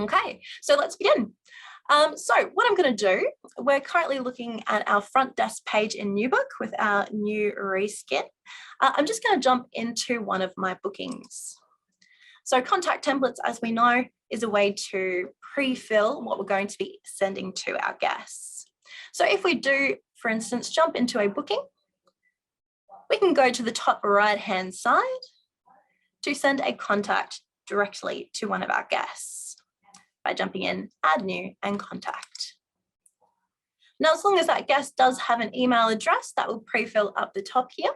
Okay, so let's begin. So what I'm going to do, we're currently looking at our front desk page in New Book with our new reskin. I'm just going to jump into one of my bookings. So contact templates, as we know, is a way to pre-fill what we're going to be sending to our guests. So if we do, for instance, jump into a booking, we can go to the top right-hand side to send a contact directly to one of our guests by jumping in, add new and contact. Now, as long as that guest does have an email address, that will pre-fill up the top here.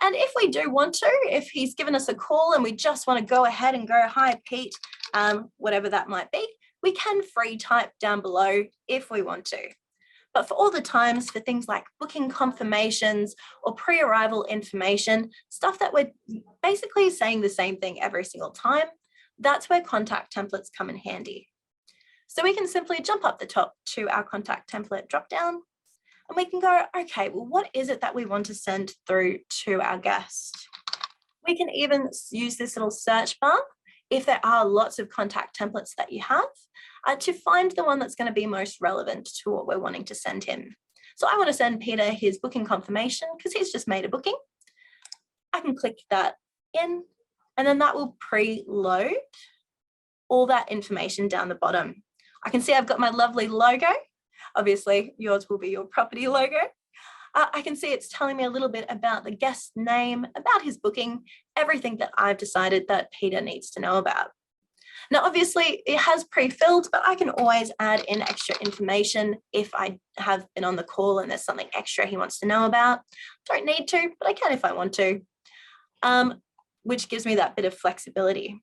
And if we do want to, if he's given us a call and we just want to go ahead and go, hi, Pete, whatever that might be, we can free type down below if we want to. But for all the times for things like booking confirmations or pre-arrival information, stuff that we're basically saying the same thing every single time, that's where contact templates come in handy. So we can simply jump up the top to our contact template dropdown, and we can go, okay, well, what is it that we want to send through to our guest? We can even use this little search bar if there are lots of contact templates that you have to find the one that's going to be most relevant to what we're wanting to send him. So I want to send Peter his booking confirmation because he's just made a booking. I can click that in, and then that will preload all that information down the bottom. I can see I've got my lovely logo. Obviously, yours will be your property logo. I can see it's telling me a little bit about the guest name, about his booking, everything that I've decided that Peter needs to know about. Now, obviously, it has pre-filled, but I can always add in extra information if I have been on the call and there's something extra he wants to know about. Don't need to, but I can if I want to, which gives me that bit of flexibility.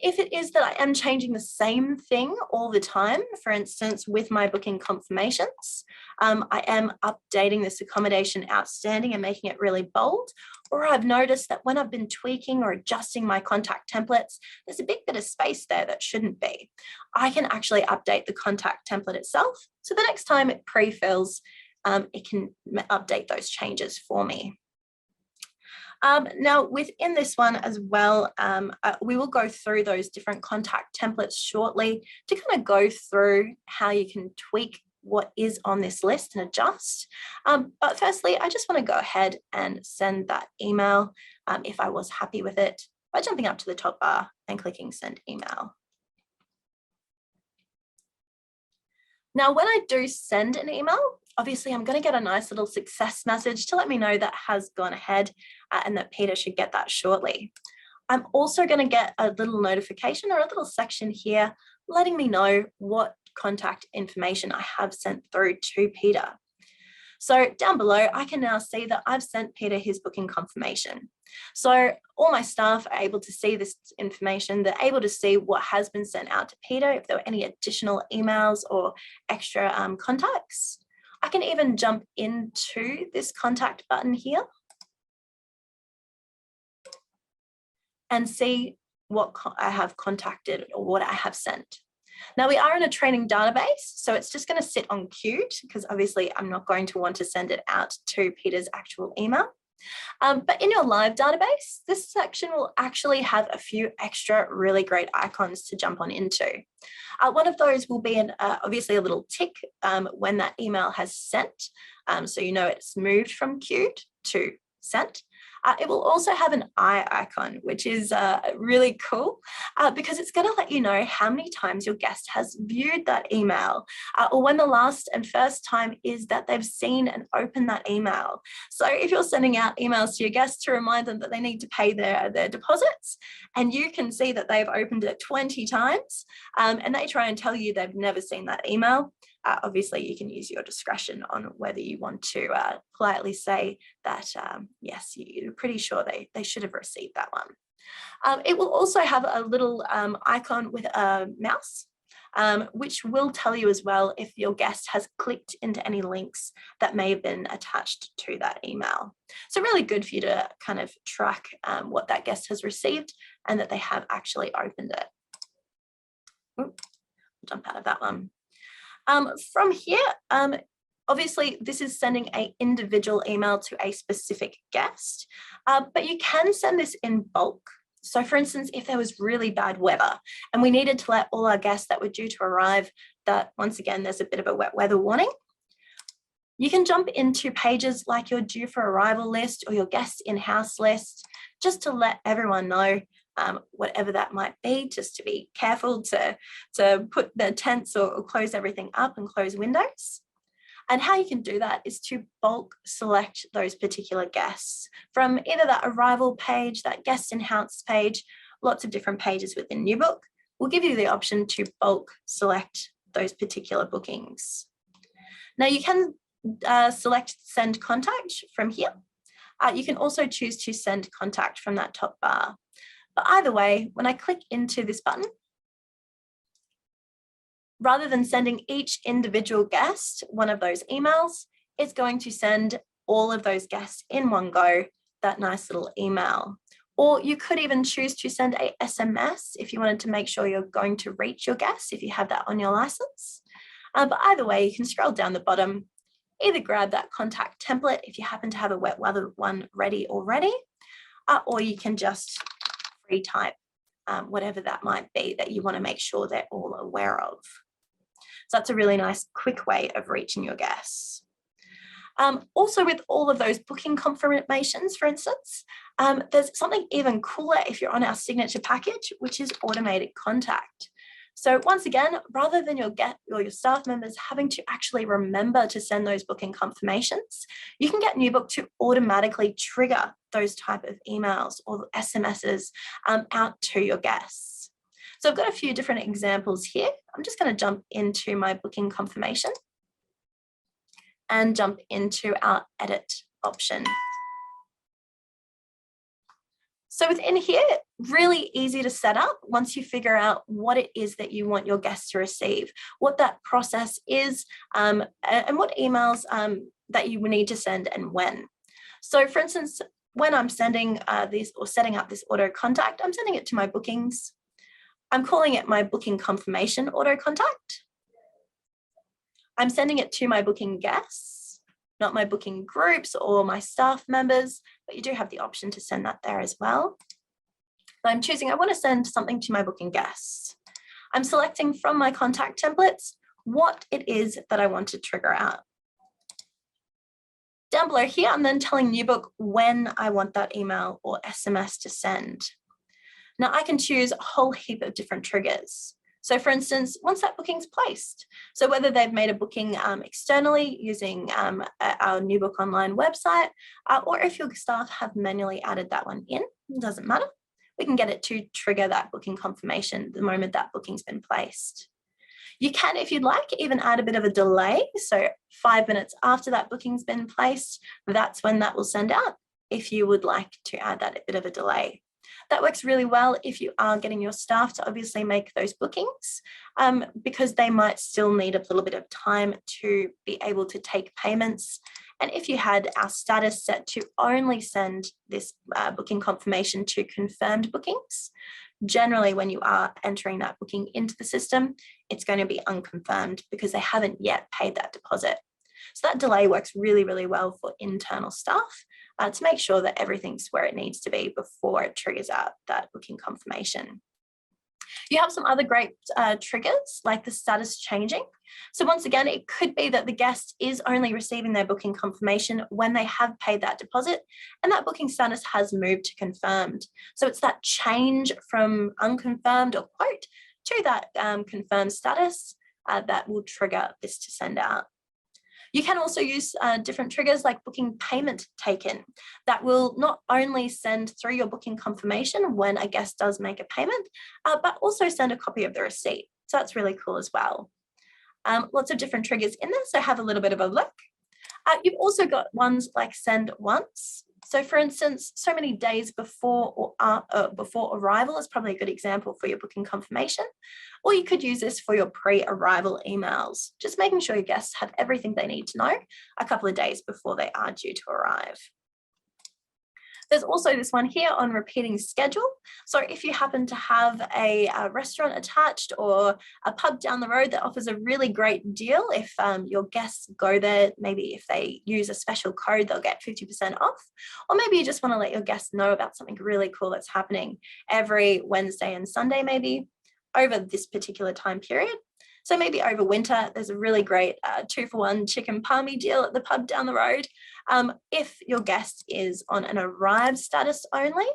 If it is that I am changing the same thing all the time, for instance, with my booking confirmations, I am updating this accommodation outstanding and making it really bold, or I've noticed that when I've been tweaking or adjusting my contact templates, there's a big bit of space there that shouldn't be. I can actually update the contact template itself. So the next time it pre-fills, it can update those changes for me. Now, within this one as well, we will go through those different contact templates shortly to kind of go through how you can tweak what is on this list and adjust. But firstly, I just want to go ahead and send that email if I was happy with it by jumping up to the top bar and clicking send email. Now, when I do send an email, obviously I'm going to get a nice little success message to let me know that has gone ahead and that Peter should get that shortly. I'm also going to get a little notification or a little section here letting me know what contact information I have sent through to Peter. So down below, I can now see that I've sent Peter his booking confirmation. So all my staff are able to see this information. They're able to see what has been sent out to Peter, if there were any additional emails or extra contacts. I can even jump into this contact button here and see what I have contacted or what I have sent. Now, we are in a training database, so it's just going to sit on queued because obviously I'm not going to want to send it out to Peter's actual email. But in your live database, this section will actually have a few extra really great icons to jump on into. One of those will be obviously a little tick when that email has sent, so you know it's moved from queued to sent. It will also have an eye icon, which is really cool because it's going to let you know how many times your guest has viewed that email or when the last and first time is that they've seen and opened that email. So if you're sending out emails to your guests to remind them that they need to pay their deposits and you can see that they've opened it 20 times and they try and tell you they've never seen that email, obviously you can use your discretion on whether you want to politely say that, yes, you're pretty sure they should have received that one. It will also have a little icon with a mouse, which will tell you as well if your guest has clicked into any links that may have been attached to that email. So really good for you to kind of track what that guest has received and that they have actually opened it. Oops, jump out of that one. From here, obviously this is sending an individual email to a specific guest, but you can send this in bulk. So for instance, if there was really bad weather and we needed to let all our guests that were due to arrive that, once again, there's a bit of a wet weather warning, you can jump into pages like your due for arrival list or your guest in-house list, just to let everyone know whatever that might be, just to be careful to put the tents or close everything up and close windows. And how you can do that is to bulk select those particular guests from either that arrival page, that guest in-house page, lots of different pages within New Book will give you the option to bulk select those particular bookings. Now you can select send contact from here. You can also choose to send contact from that top bar. But either way, when I click into this button, rather than sending each individual guest one of those emails, it's going to send all of those guests in one go, that nice little email. Or you could even choose to send a SMS if you wanted to make sure you're going to reach your guests, if you have that on your license. But either way, you can scroll down the bottom, either grab that contact template if you happen to have a wet weather one ready already, or you can just free type whatever that might be that you want to make sure they're all aware of. So that's a really nice, quick way of reaching your guests. Also, with all of those booking confirmations, for instance, there's something even cooler if you're on our signature package, which is automated contact. So once again, rather than your staff members having to actually remember to send those booking confirmations, you can get New Book to automatically trigger those type of emails or SMSs out to your guests. So I've got a few different examples here. I'm just going to jump into my booking confirmation and jump into our edit option. So within here, really easy to set up once you figure out what it is that you want your guests to receive, what that process is, and what emails that you need to send and when. So for instance, when I'm sending these or setting up this auto contact, I'm sending it to my bookings. I'm calling it my booking confirmation auto contact. I'm sending it to my booking guests, not my booking groups or my staff members, but you do have the option to send that there as well. But I'm choosing, I want to send something to my booking guests. I'm selecting from my contact templates what it is that I want to trigger out. Down below here, I'm then telling New Book when I want that email or SMS to send. Now I can choose a whole heap of different triggers. So for instance, once that booking's placed, so whether they've made a booking externally using our New Book online website, or if your staff have manually added that one in, it doesn't matter. We can get it to trigger that booking confirmation the moment that booking's been placed. You can, if you'd like, even add a bit of a delay. So 5 minutes after that booking's been placed, that's when that will send out, if you would like to add that a bit of a delay. That works really well if you are getting your staff to obviously make those bookings, because they might still need a little bit of time to be able to take payments. And if you had our status set to only send this booking confirmation to confirmed bookings, generally when you are entering that booking into the system, it's going to be unconfirmed because they haven't yet paid that deposit. So that delay works really, really well for internal staff to make sure that everything's where it needs to be before it triggers out that booking confirmation. You have some other great triggers like the status changing. So once again, it could be that the guest is only receiving their booking confirmation when they have paid that deposit and that booking status has moved to confirmed. So it's that change from unconfirmed or quote to that confirmed status that will trigger this to send out. You can also use different triggers like booking payment taken that will not only send through your booking confirmation when a guest does make a payment, but also send a copy of the receipt. So that's really cool as well. Lots of different triggers in there, so have a little bit of a look. You've also got ones like send once. So for instance, so many days before or before arrival is probably a good example for your booking confirmation. Or you could use this for your pre-arrival emails, just making sure your guests have everything they need to know a couple of days before they are due to arrive. There's also this one here on repeating schedule. So if you happen to have a restaurant attached or a pub down the road that offers a really great deal, if your guests go there, maybe if they use a special code, they'll get 50% off. Or maybe you just want to let your guests know about something really cool that's happening every Wednesday and Sunday, maybe over this particular time period. So maybe over winter, there's a really great 2-for-1 chicken palmy deal at the pub down the road. If your guest is on an arrived status only,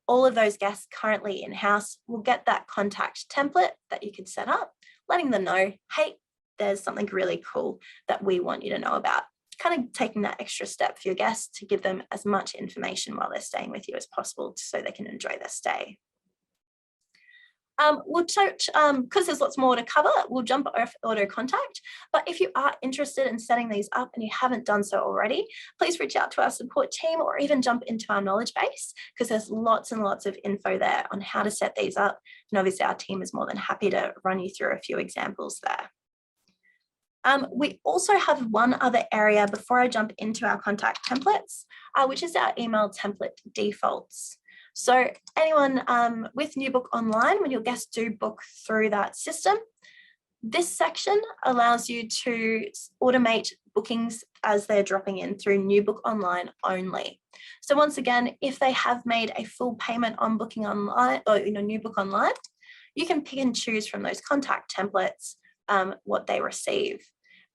all of those guests currently in-house will get that contact template that you could set up, letting them know, hey, there's something really cool that we want you to know about. Kind of taking that extra step for your guests to give them as much information while they're staying with you as possible so they can enjoy their stay. We'll touch, because there's lots more to cover, we'll jump off auto contact. But if you are interested in setting these up and you haven't done so already, please reach out to our support team or even jump into our knowledge base, because there's lots and lots of info there on how to set these up. And obviously our team is more than happy to run you through a few examples there. We also have one other area before I jump into our contact templates, which is our email template defaults. So anyone with New Book Online, when your guests do book through that system, this section allows you to automate bookings as they're dropping in through New Book Online only. So once again, if they have made a full payment on Booking Online or New Book Online, you can pick and choose from those contact templates what they receive.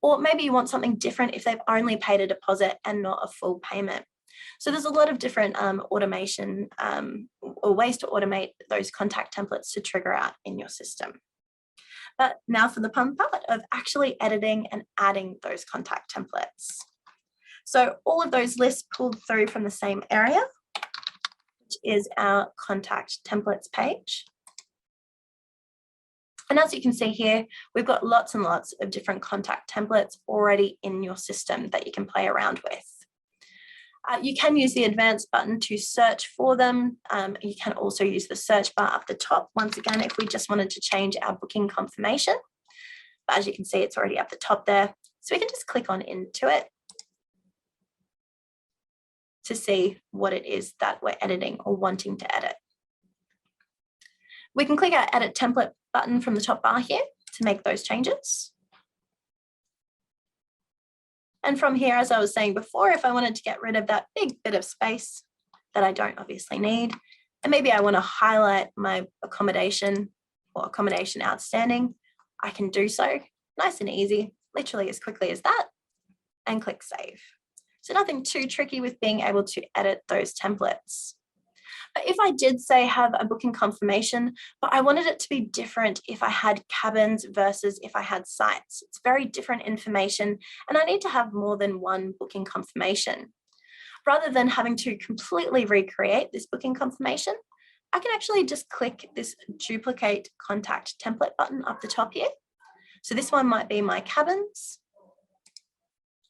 Or maybe you want something different if they've only paid a deposit and not a full payment. So there's a lot of different automation or ways to automate those contact templates to trigger out in your system. But now for the fun part of actually editing and adding those contact templates. So all of those lists pulled through from the same area, which is our contact templates page. And as you can see here, we've got lots and lots of different contact templates already in your system that you can play around with. You can use the advanced button to search for them. You can also use the search bar up the top, once again, if we just wanted to change our booking confirmation. But as you can see, it's already up the top there. So we can just click on into it to see what it is that we're editing or wanting to edit. We can click our edit template button from the top bar here to make those changes. And from here, as I was saying before, if I wanted to get rid of that big bit of space that I don't obviously need, and maybe I want to highlight my accommodation or accommodation outstanding, I can do so nice and easy, literally as quickly as that, and click save. So nothing too tricky with being able to edit those templates. But if I did say have a booking confirmation, but I wanted it to be different if I had cabins versus if I had sites, it's very different information and I need to have more than one booking confirmation. Rather than having to completely recreate this booking confirmation, I can actually just click this duplicate contact template button up the top here. So this one might be my cabins.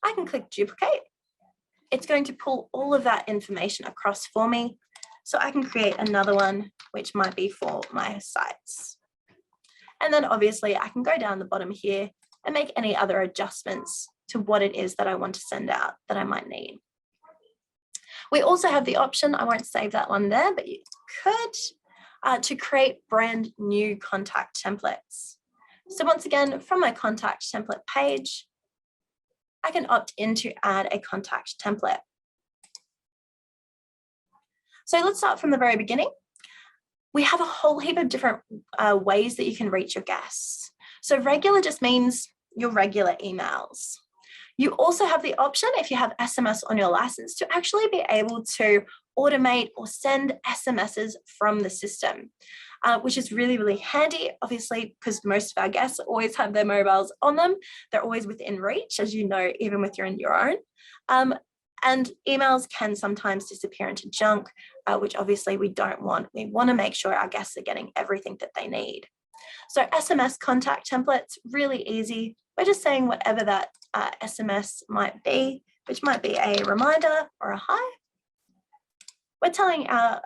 I can click duplicate. It's going to pull all of that information across for me. So I can create another one, which might be for my sites. And then obviously I can go down the bottom here and make any other adjustments to what it is that I want to send out that I might need. We also have the option, I won't save that one there, but you could, to create brand new contact templates. So once again, from my contact template page, I can opt in to add a contact template. So let's start from the very beginning. We have a whole heap of different ways that you can reach your guests. So regular just means your regular emails. You also have the option, if you have SMS on your license, to actually be able to automate or send SMSs from the system, which is really, really handy, obviously, because most of our guests always have their mobiles on them. They're always within reach, as you know, even with your own. And emails can sometimes disappear into junk, which obviously we don't want. We want to make sure our guests are getting everything that they need. So SMS contact templates, really easy. We're just saying whatever that SMS might be, which might be a reminder or a hi. We're telling our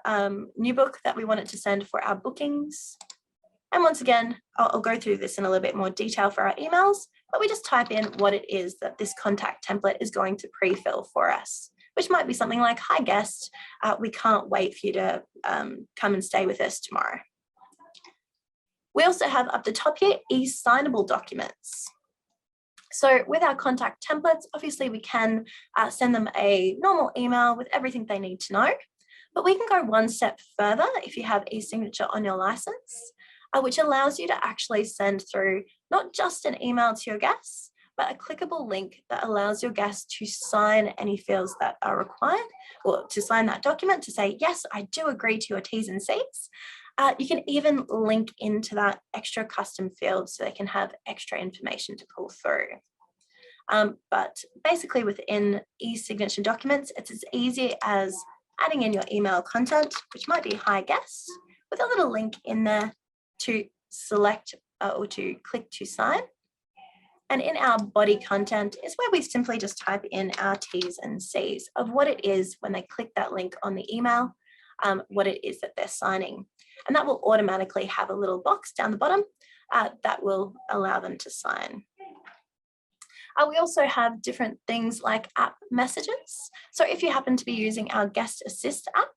new book that we want it to send for our bookings. And once again, I'll go through this in a little bit more detail for our emails, but we just type in what it is that this contact template is going to pre-fill for us. which might be something like, hi guest, we can't wait for you to come and stay with us tomorrow. We also have up the top here, e-signable documents. So with our contact templates, obviously we can send them a normal email with everything they need to know, but we can go one step further if you have e-signature on your license, which allows you to actually send through not just an email to your guests, but a clickable link that allows your guests to sign any fields that are required, or to sign that document to say, yes, I do agree to your T's and C's. You can even link into that extra custom field so they can have extra information to pull through. But basically within e-signature documents, it's as easy as adding in your email content, which might be hi guest, with a little link in there to select or to click to sign. And in our body content is where we simply just type in our T's and C's of what it is when they click that link on the email, what it is that they're signing. And that will automatically have a little box down the bottom that will allow them to sign. We also have different things like app messages. So if you happen to be using our Guest Assist app,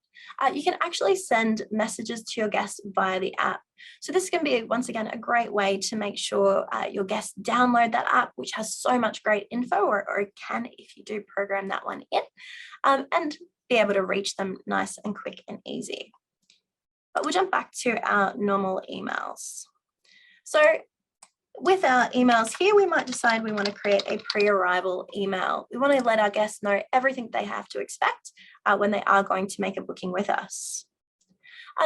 you can actually send messages to your guests via the app. So this can be, once again, a great way to make sure your guests download that app, which has so much great info, or it can if you do program that one in, and be able to reach them nice and quick and easy. But we'll jump back to our normal emails. So with our emails here, we might decide we want to create a pre-arrival email. We want to let our guests know everything they have to expect when they are going to make a booking with us.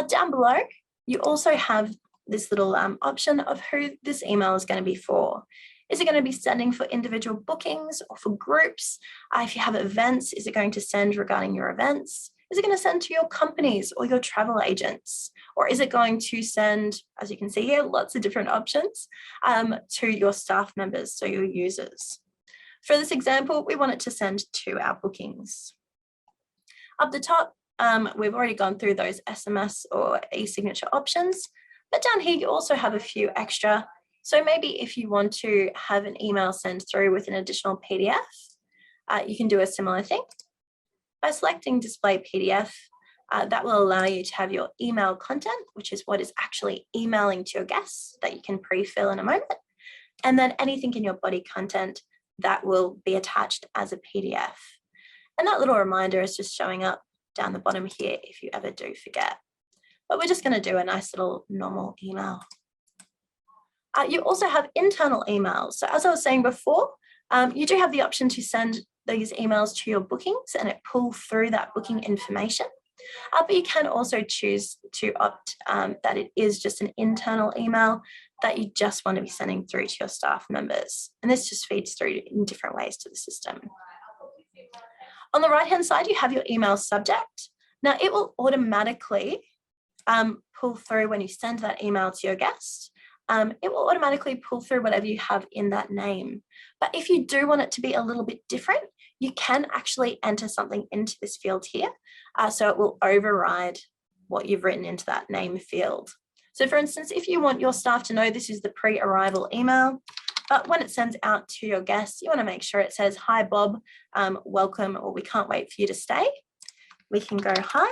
Down below, you also have this little option of who this email is going to be for. Is it going to be sending for individual bookings or for groups? If you have events, is it going to send regarding your events? Is it going to send to your companies or your travel agents? Or is it going to send, as you can see here, lots of different options to your staff members, so your users? For this example, we want it to send to our bookings. Up the top, we've already gone through those SMS or e-signature options, but down here you also have a few extra. So maybe if you want to have an email sent through with an additional PDF, you can do a similar thing. By selecting display PDF, that will allow you to have your email content, which is what is actually emailing to your guests that you can pre-fill in a moment. And then anything in your body content that will be attached as a PDF. And that little reminder is just showing up down the bottom here if you ever do forget. But we're just going to do a nice little normal email. You also have internal emails. So as I was saying before, you do have the option to send these emails to your bookings and it pull through that booking information. But you can also choose to opt that it is just an internal email that you just want to be sending through to your staff members. And this just feeds through in different ways to the system. On the right-hand side, you have your email subject. Now it will automatically pull through when you send that email to your guest. It will automatically pull through whatever you have in that name. But if you do want it to be a little bit different, you can actually enter something into this field here. So it will override what you've written into that name field. So for instance, if you want your staff to know this is the pre-arrival email, but when it sends out to your guests, you want to make sure it says, hi, Bob, welcome, or we can't wait for you to stay. We can go, hi.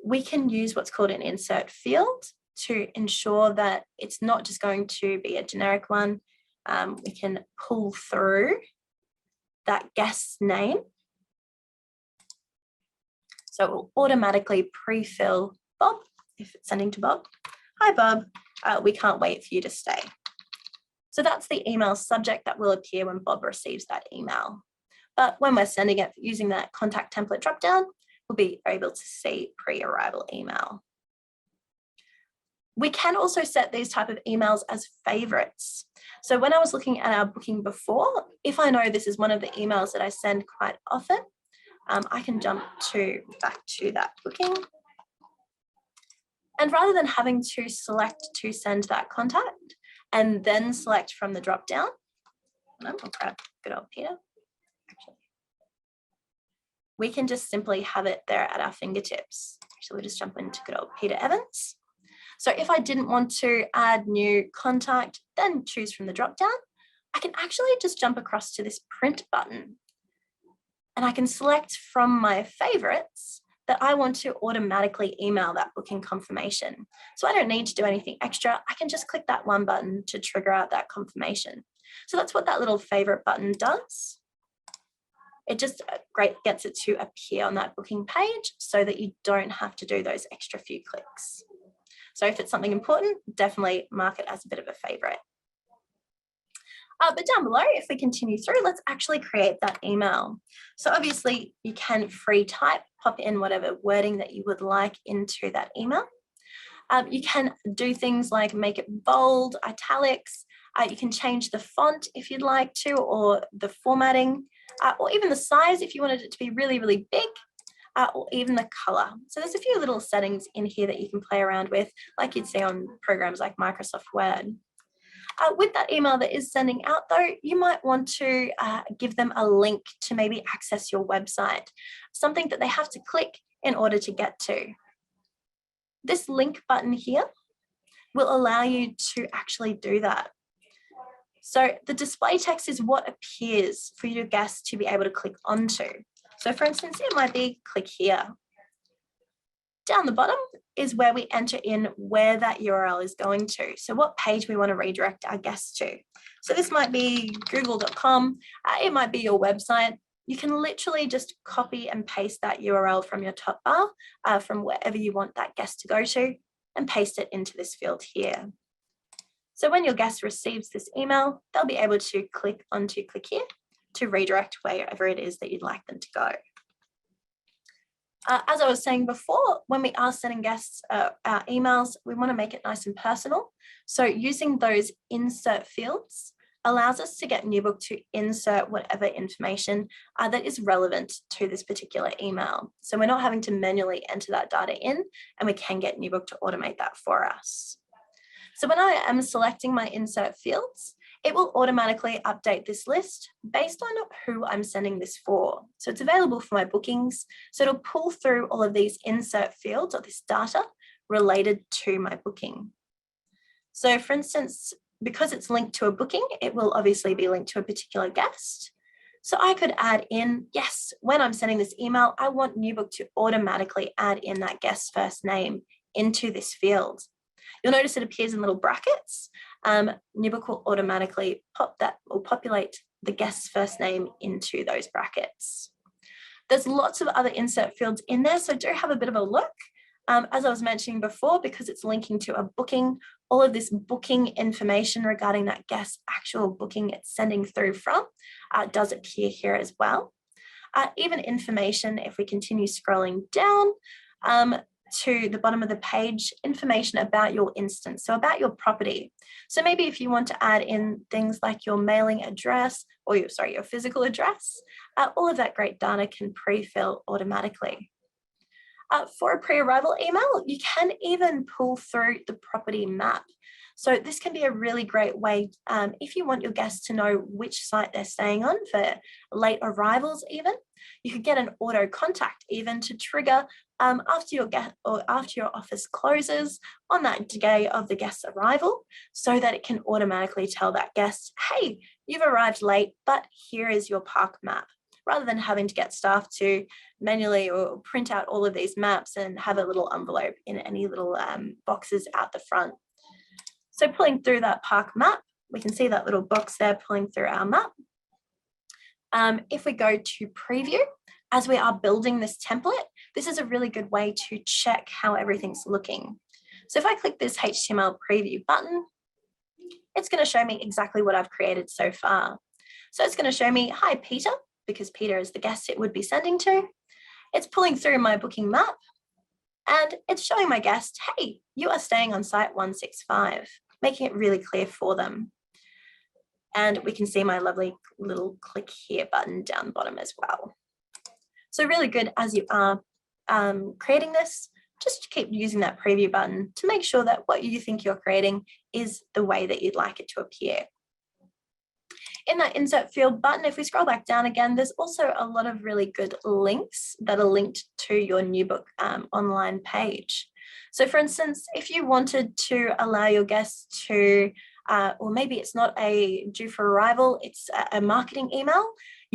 We can use what's called an insert field to ensure that it's not just going to be a generic one. We can pull through that guest's name. So it will automatically pre-fill Bob if it's sending to Bob. Hi, Bob, we can't wait for you to stay. So that's the email subject that will appear when Bob receives that email. But when we're sending it using that contact template dropdown, we'll be able to see pre-arrival email. We can also set these type of emails as favorites. So when I was looking at our booking before, if I know this is one of the emails that I send quite often, I can jump back to that booking. And rather than having to select to send that contact and then select from the drop down, I'll grab good old Peter. Actually, we can just simply have it there at our fingertips. Actually, we'll just jump into good old Peter Evans. So if I didn't want to add new contact, then choose from the drop down, I can actually just jump across to this print button. and I can select from my favorites that I want to automatically email that booking confirmation. So I don't need to do anything extra. I can just click that one button to trigger out that confirmation. So that's what that little favorite button does. It just gets it to appear on that booking page so that you don't have to do those extra few clicks. So if it's something important, definitely mark it as a bit of a favorite. But down below, if we continue through, let's actually create that email. So obviously you can free type, pop in whatever wording that you would like into that email. You can do things like make it bold, italics. You can change the font if you'd like to, or the formatting, or even the size if you wanted it to be really, really big, or even the color. So there's a few little settings in here that you can play around with, like you'd see on programs like Microsoft Word. With that email that is sending out though, you might want to give them a link to maybe access your website, something that they have to click in order to get to. This link button here will allow you to actually do that. So the display text is what appears for your guests to be able to click onto. So for instance, it might be click here. Down the bottom is where we enter in where that URL is going to. So what page we want to redirect our guests to. So this might be google.com. It might be your website. You can literally just copy and paste that URL from your top bar, from wherever you want that guest to go to, and paste it into this field here. So when your guest receives this email, they'll be able to click here to redirect wherever it is that you'd like them to go. As I was saying before, when we are sending guests our emails, we want to make it nice and personal. So using those insert fields allows us to get NewBook to insert whatever information that is relevant to this particular email. So we're not having to manually enter that data in, and we can get NewBook to automate that for us. So when I am selecting my insert fields, it will automatically update this list based on who I'm sending this for. So it's available for my bookings. So it'll pull through all of these insert fields or this data related to my booking. So for instance, because it's linked to a booking, it will obviously be linked to a particular guest. So I could add in, yes, when I'm sending this email, I want NewBook to automatically add in that guest's first name into this field. You'll notice it appears in little brackets. NewBook will automatically populate the guest's first name into those brackets. There's lots of other insert fields in there, so do have a bit of a look. As I was mentioning before, because it's linking to a booking, all of this booking information regarding that guest's actual booking it's sending through from does appear here as well. Even information, if we continue scrolling down, to the bottom of the page, information about your instance, so about your property. So maybe if you want to add in things like your mailing address or your physical address, all of that great data can pre-fill automatically. For a pre-arrival email, you can even pull through the property map. So this can be a really great way if you want your guests to know which site they're staying on for late arrivals even. You could get an auto contact even to trigger after your office closes on that day of the guest's arrival, so that it can automatically tell that guest, hey, you've arrived late, but here is your park map, rather than having to get staff to manually or print out all of these maps and have a little envelope in any little boxes out the front. So pulling through that park map, we can see that little box there pulling through our map. If we go to preview, as we are building this template, this is a really good way to check how everything's looking. So if I click this HTML preview button, it's going to show me exactly what I've created so far. So it's going to show me, hi, Peter, because Peter is the guest it would be sending to. It's pulling through my booking map, and it's showing my guest, hey, you are staying on site 165, making it really clear for them. And we can see my lovely little click here button down the bottom as well. So really good as you are creating this, just keep using that preview button to make sure that what you think you're creating is the way that you'd like it to appear. In that insert field button, if we scroll back down again, there's also a lot of really good links that are linked to your NewBook online page. So for instance, if you wanted to allow your guests to, or maybe it's not a due for arrival, it's a marketing email,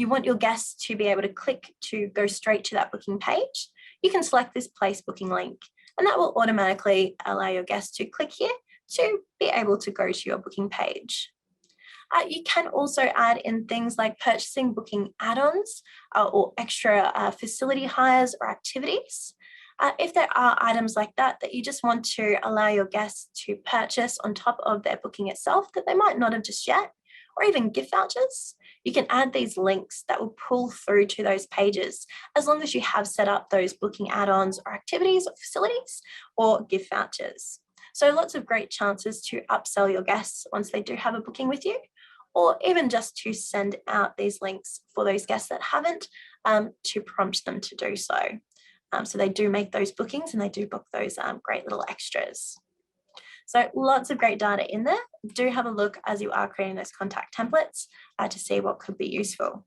you want your guests to be able to click to go straight to that booking page, you can select this place booking link, and that will automatically allow your guests to click here to be able to go to your booking page. You can also add in things like purchasing booking add-ons or extra facility hires or activities. If there are items like that you just want to allow your guests to purchase on top of their booking itself that they might not have just yet, or even gift vouchers, you can add these links that will pull through to those pages as long as you have set up those booking add-ons or activities or facilities or gift vouchers. So lots of great chances to upsell your guests once they do have a booking with you, or even just to send out these links for those guests that haven't, to prompt them to do so. So they do make those bookings and they do book those great little extras. So lots of great data in there. Do have a look as you are creating those contact templates to see what could be useful.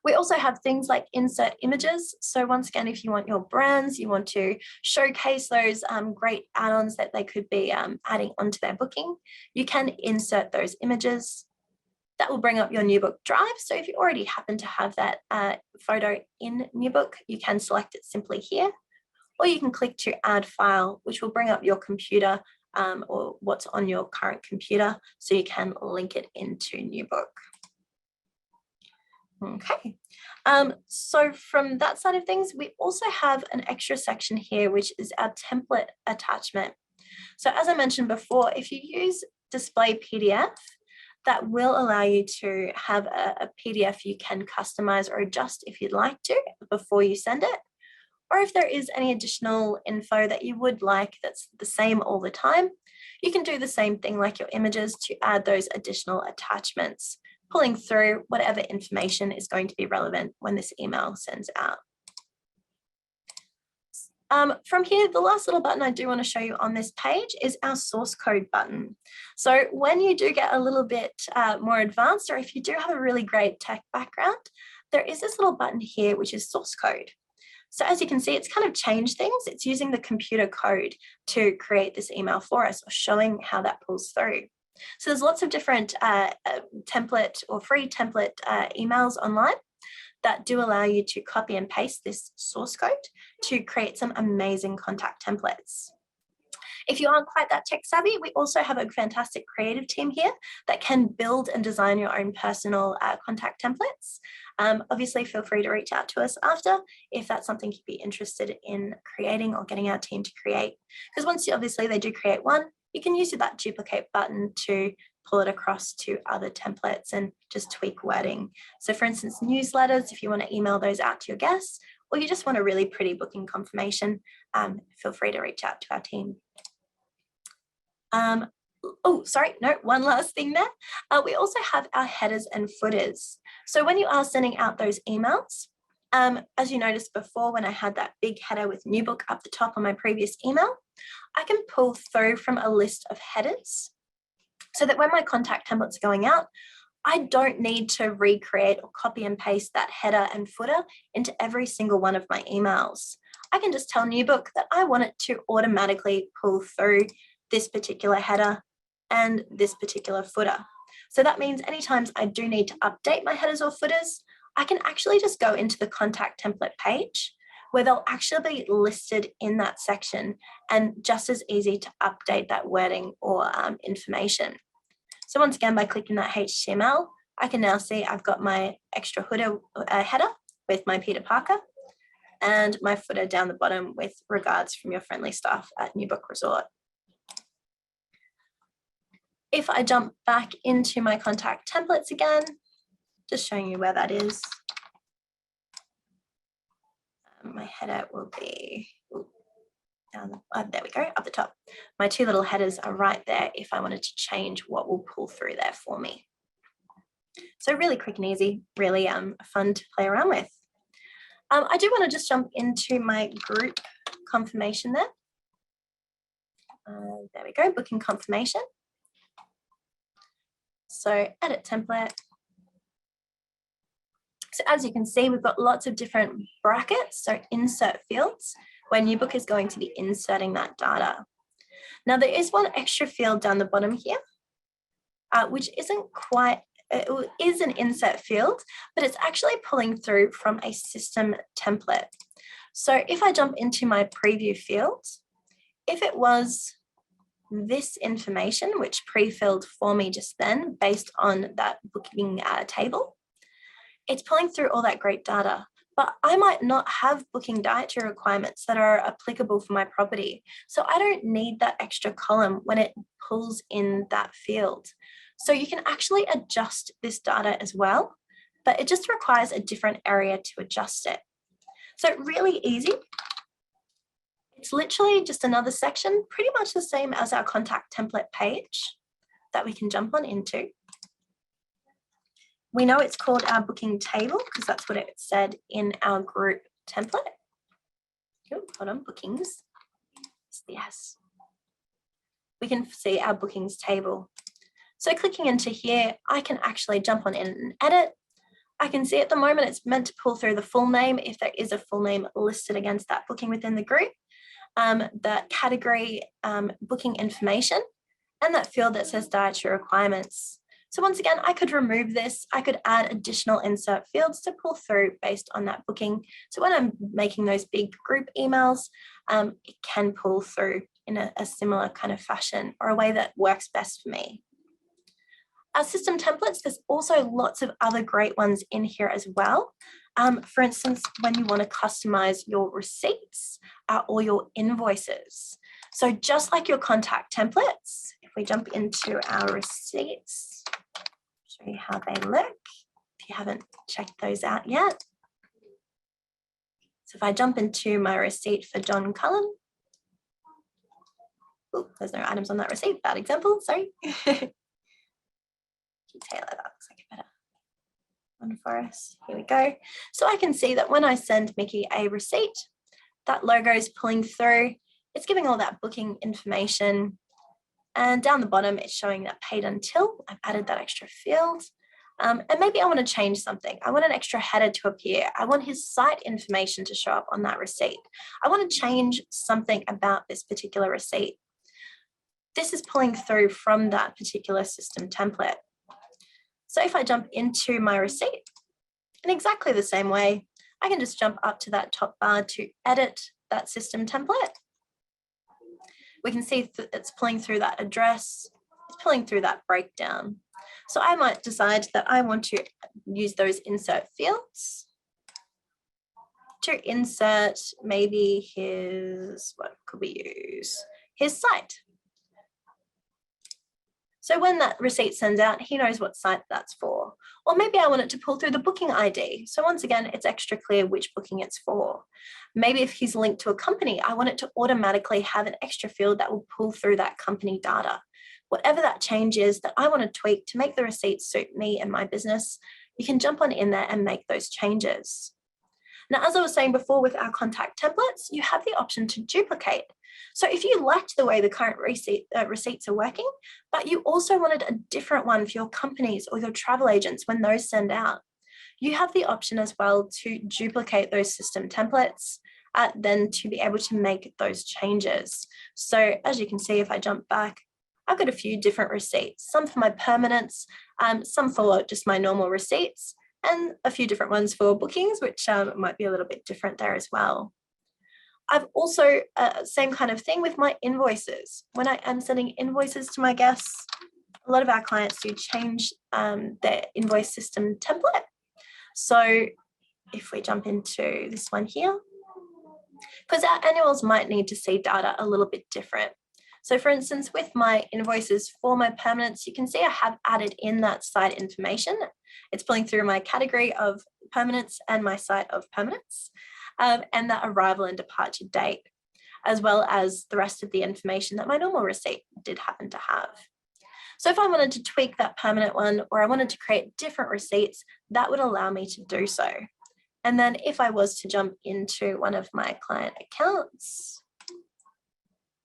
We also have things like insert images. So once again, if you want your brands, you want to showcase those great add-ons that they could be adding onto their booking, you can insert those images. That will bring up your New Book Drive. So if you already happen to have that photo in New Book, you can select it simply here, or you can click to add file, which will bring up your computer or what's on your current computer, so you can link it into New Book. Okay, so from that side of things, we also have an extra section here, which is our template attachment. So as I mentioned before, if you use Display PDF, that will allow you to have a PDF you can customize or adjust if you'd like to before you send it. Or if there is any additional info that you would like that's the same all the time, you can do the same thing like your images to add those additional attachments, pulling through whatever information is going to be relevant when this email sends out. From here, the last little button I do want to show you on this page is our source code button. So when you do get a little bit more advanced, or if you do have a really great tech background, there is this little button here, which is source code. So as you can see, it's kind of changed things. It's using the computer code to create this email for us, or showing how that pulls through. So there's lots of different template or free template emails online that do allow you to copy and paste this source code to create some amazing contact templates. If you aren't quite that tech savvy, we also have a fantastic creative team here that can build and design your own personal contact templates. Obviously, feel free to reach out to us after if that's something you'd be interested in creating or getting our team to create. Because once obviously they do create one, you can use that duplicate button to pull it across to other templates and just tweak wording. So for instance, newsletters, if you want to email those out to your guests, or you just want a really pretty booking confirmation, feel free to reach out to our team. Oh, sorry, no, one last thing there. We also have our headers and footers. So when you are sending out those emails, as you noticed before when I had that big header with New Book up the top on my previous email, I can pull through from a list of headers so that when my contact template's going out, I don't need to recreate or copy and paste that header and footer into every single one of my emails. I can just tell New Book that I want it to automatically pull through this particular header and this particular footer. So that means anytime I do need to update my headers or footers, I can actually just go into the contact template page where they'll actually be listed in that section, and just as easy to update that wording or information. So once again, by clicking that HTML, I can now see I've got my extra header with my Peter Parker and my footer down the bottom with regards from your friendly staff at New Book Resort. If I jump back into my contact templates again, just showing you where that is. My header will be down, there we go, up the top. My two little headers are right there if I wanted to change what will pull through there for me. So really quick and easy, really fun to play around with. I do want to just jump into my group confirmation there. There we go, booking confirmation. So edit template. So as you can see, we've got lots of different brackets, so insert fields, where New Book is going to be inserting that data. Now there is one extra field down the bottom here, which isn't quite it is an insert field, but it's actually pulling through from a system template. So if I jump into my preview field, if it was this information, which pre-filled for me just then based on that booking table, it's pulling through all that great data. But I might not have booking dietary requirements that are applicable for my property. So I don't need that extra column when it pulls in that field. So you can actually adjust this data as well, but it just requires a different area to adjust it. So really easy. It's literally just another section, pretty much the same as our contact template page that we can jump on into. We know it's called our booking table because that's what it said in our group template. Oh, hold on, bookings. Yes. We can see our bookings table. So clicking into here, I can actually jump on in and edit. I can see at the moment it's meant to pull through the full name if there is a full name listed against that booking within the group, the category booking information, and that field that says dietary requirements. So once again, I could remove this. I could add additional insert fields to pull through based on that booking. So when I'm making those big group emails, it can pull through in a similar kind of fashion or a way that works best for me. Our system templates, there's also lots of other great ones in here as well. For instance, when you want to customize your receipts or your invoices. So just like your contact templates, if we jump into our receipts, show you how they look, if you haven't checked those out yet. So if I jump into my receipt for John Cullen, oh, there's no items on that receipt, bad example, sorry. Taylor, that looks like a better one for us. Here we go. So I can see that when I send Mickey a receipt, that logo is pulling through. It's giving all that booking information. And down the bottom, it's showing that paid until. I've added that extra field. And maybe I want to change something. I want an extra header to appear. I want his site information to show up on that receipt. I want to change something about this particular receipt. This is pulling through from that particular system template. So if I jump into my receipt, in exactly the same way, I can just jump up to that top bar to edit that system template. We can see that it's pulling through that address, it's pulling through that breakdown. So I might decide that I want to use those insert fields to insert maybe his, what could we use? His site. So when that receipt sends out, he knows what site that's for. Or maybe I want it to pull through the booking ID. So once again, it's extra clear which booking it's for. Maybe if he's linked to a company, I want it to automatically have an extra field that will pull through that company data. Whatever that change is that I want to tweak to make the receipt suit me and my business, you can jump on in there and make those changes. Now, as I was saying before with our contact templates, you have the option to duplicate. So if you liked the way the current receipts are working, but you also wanted a different one for your companies or your travel agents when those send out, you have the option as well to duplicate those system templates, then to be able to make those changes. So as you can see, if I jump back, I've got a few different receipts, some for my permanents, some for just my normal receipts, and a few different ones for bookings, which might be a little bit different there as well. I've also, same kind of thing with my invoices. When I am sending invoices to my guests, a lot of our clients do change their invoice system template. So if we jump into this one here, because our annuals might need to see data a little bit different. So for instance, with my invoices for my permanents, you can see I have added in that site information. It's pulling through my category of permanents and my site of permanents, and that arrival and departure date, as well as the rest of the information that my normal receipt did happen to have. So if I wanted to tweak that permanent one, or I wanted to create different receipts, that would allow me to do so. And then if I was to jump into one of my client accounts,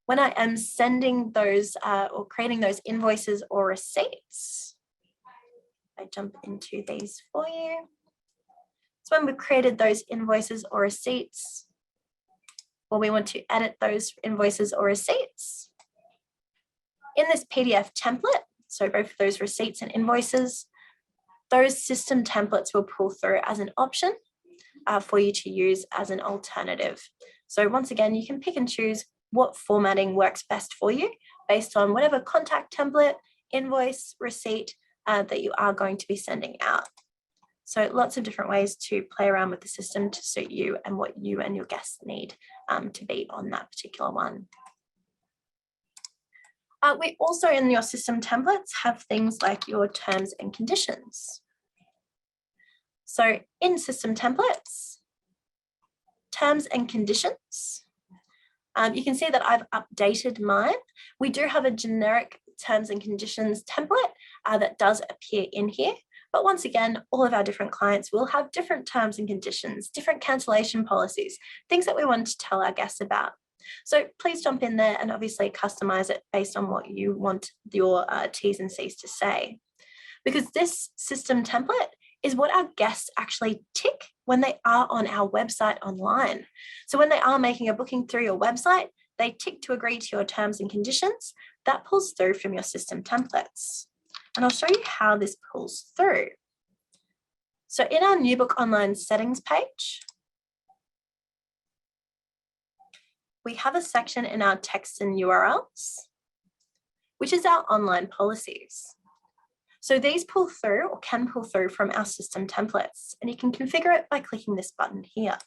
when I am sending those or creating those invoices or receipts, I jump into these for you. So when we've created those invoices or receipts, or we want to edit those invoices or receipts, in this PDF template, so both those receipts and invoices, those system templates will pull through as an option for you to use as an alternative. So once again, you can pick and choose what formatting works best for you based on whatever contact template, invoice, receipt that you are going to be sending out. So lots of different ways to play around with the system to suit you and what you and your guests need to be on that particular one. We also in your system templates have things like your terms and conditions. So in system templates, terms and conditions, you can see that I've updated mine. We do have a generic terms and conditions template that does appear in here. But once again, all of our different clients will have different terms and conditions, different cancellation policies, things that we want to tell our guests about. So please jump in there and obviously customize it based on what you want your T's and C's to say. Because this system template is what our guests actually tick when they are on our website online. So when they are making a booking through your website, they tick to agree to your terms and conditions. That pulls through from your system templates. And I'll show you how this pulls through. So in our New Book Online settings page, we have a section in our text and URLs, which is our online policies. So these pull through or can pull through from our system templates, and you can configure it by clicking this button here.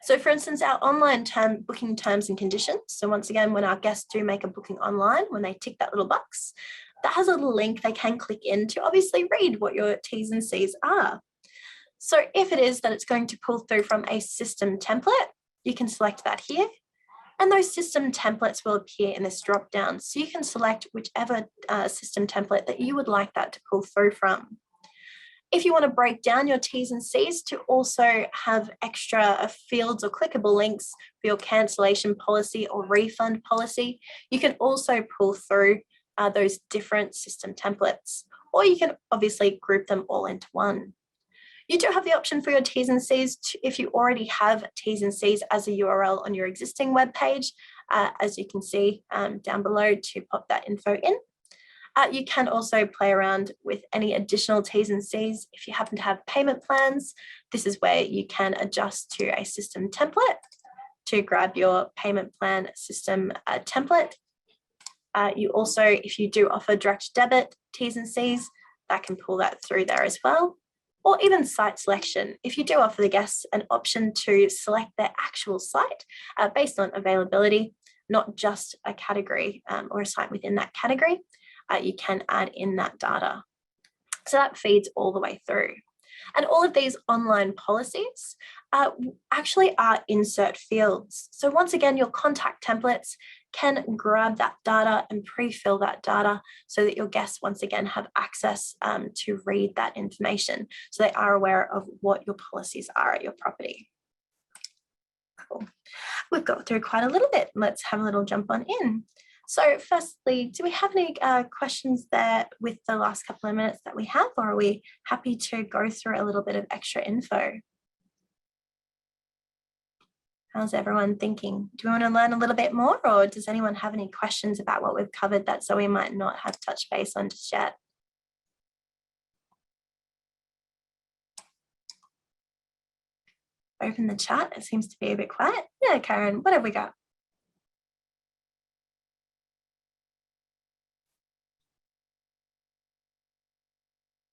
So for instance, our online booking terms and conditions. So once again, when our guests do make a booking online, when they tick that little box, that has a little link they can click in to obviously read what your T's and C's are. So if it is that it's going to pull through from a system template, you can select that here. And those system templates will appear in this drop down. So you can select whichever system template that you would like that to pull through from. If you want to break down your T's and C's to also have extra fields or clickable links for your cancellation policy or refund policy, you can also pull through those different system templates, or you can obviously group them all into one. You do have the option for your T's and C's if you already have T's and C's as a URL on your existing web page, as you can see down below, to pop that info in. You can also play around with any additional T's and C's. If you happen to have payment plans, this is where you can adjust to a system template to grab your payment plan system template. You also, if you do offer direct debit T's and C's, that can pull that through there as well. Or even site selection. If you do offer the guests an option to select their actual site based on availability, not just a category or a site within that category, you can add in that data. So that feeds all the way through. And all of these online policies actually are insert fields. So once again, your contact templates can grab that data and pre-fill that data so that your guests once again have access to read that information, so they are aware of what your policies are at your property. Cool. We've got through quite a little bit. Let's have a little jump on in. So firstly, do we have any questions there with the last couple of minutes that we have, or are we happy to go through a little bit of extra info? How's everyone thinking? Do we want to learn a little bit more, or does anyone have any questions about what we've covered that Zoe might not have touched base on just yet? Open the chat. It seems to be a bit quiet. Yeah, Karen, what have we got?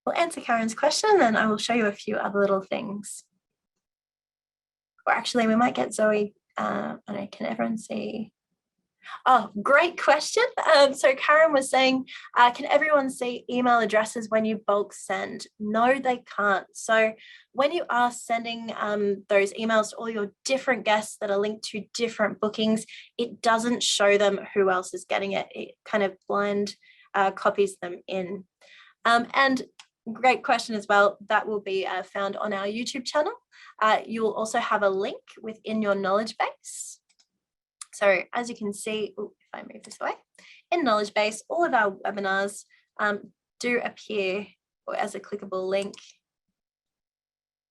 We'll answer Karen's question, and I will show you a few other little things. Or actually, we might get Zoe. I don't know, can everyone see? Oh, great question. So Karen was saying, can everyone see email addresses when you bulk send? No, they can't. So when you are sending those emails to all your different guests that are linked to different bookings, it doesn't show them who else is getting it. It kind of blind copies them in. And great question as well. That will be found on our YouTube channel. You will also have a link within your knowledge base. So as you can see, if I move this away, in knowledge base, all of our webinars do appear as a clickable link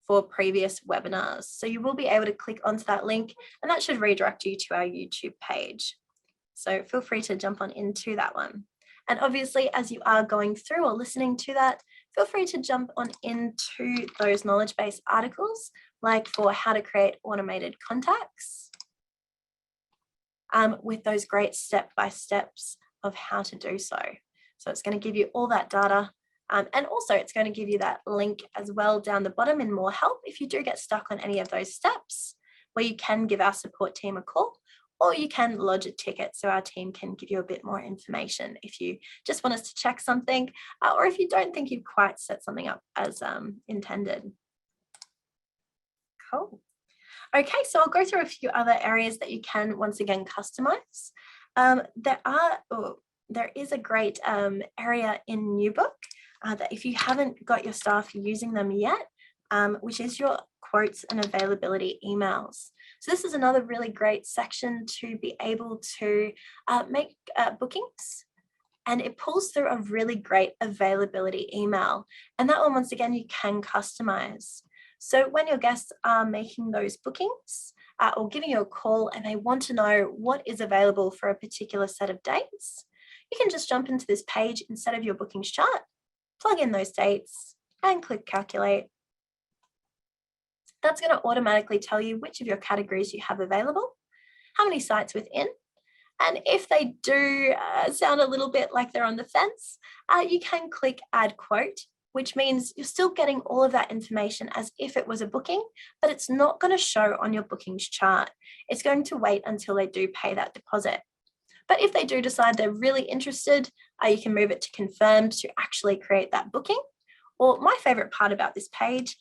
for previous webinars. So you will be able to click onto that link, and that should redirect you to our YouTube page. So feel free to jump on into that one. And obviously, as you are going through or listening to that, feel free to jump on into those knowledge-based articles, like for how to create automated contacts, with those great step-by-steps of how to do so. So it's going to give you all that data. And also it's going to give you that link as well down the bottom in more help if you do get stuck on any of those steps, where you can give our support team a call, or you can lodge a ticket so our team can give you a bit more information if you just want us to check something, or if you don't think you've quite set something up as intended. Cool. Okay, so I'll go through a few other areas that you can once again customize. There is a great area in NewBook that if you haven't got your staff using them yet, which is your quotes and availability emails. So this is another really great section to be able to make bookings, and it pulls through a really great availability email. And that one, once again, you can customize. So when your guests are making those bookings or giving you a call and they want to know what is available for a particular set of dates, you can just jump into this page instead of your bookings chart, plug in those dates and click calculate. That's going to automatically tell you which of your categories you have available, how many sites within, and if they do sound a little bit like they're on the fence, you can click add quote, which means you're still getting all of that information as if it was a booking, but it's not going to show on your bookings chart. It's going to wait until they do pay that deposit. But if they do decide they're really interested, you can move it to confirmed to actually create that booking. Or my favorite part about this page,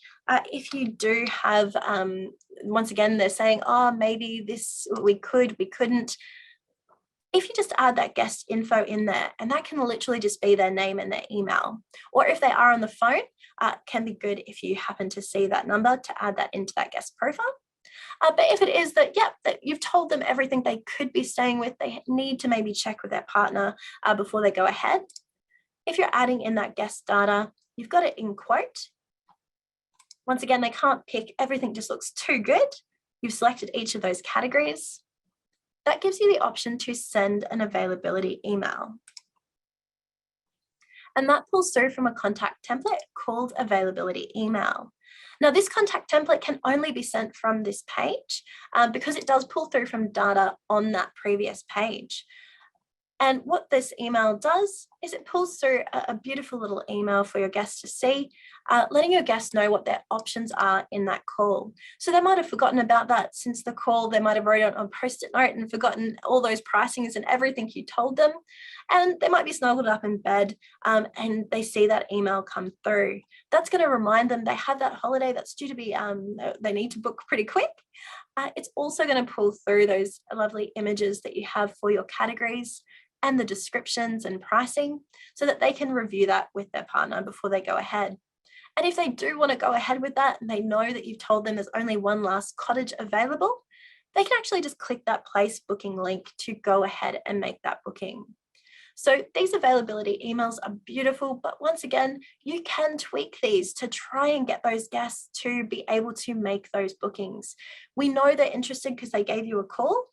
if you do have, once again, they're saying, oh, maybe this, we couldn't. If you just add that guest info in there, and that can literally just be their name and their email, or if they are on the phone, can be good if you happen to see that number to add that into that guest profile. But if it is that, that you've told them everything they could be staying with, they need to maybe check with their partner before they go ahead. If you're adding in that guest data, you've got it in quote. Once again, they can't pick, everything just looks too good. You've selected each of those categories. That gives you the option to send an availability email. And that pulls through from a contact template called availability email. Now, this contact template can only be sent from this page because it does pull through from data on that previous page. And what this email does is it pulls through a beautiful little email for your guests to see, letting your guests know what their options are in that call. So they might have forgotten about that since the call. They might have wrote it on a Post-it note and forgotten all those pricings and everything you told them. And they might be snuggled up in bed and they see that email come through. That's going to remind them they have that holiday that's due to be, they need to book pretty quick. It's also going to pull through those lovely images that you have for your categories and the descriptions and pricing so that they can review that with their partner before they go ahead. And if they do want to go ahead with that and they know that you've told them there's only one last cottage available, they can actually just click that place booking link to go ahead and make that booking. So these availability emails are beautiful, but once again, you can tweak these to try and get those guests to be able to make those bookings. We know they're interested because they gave you a call,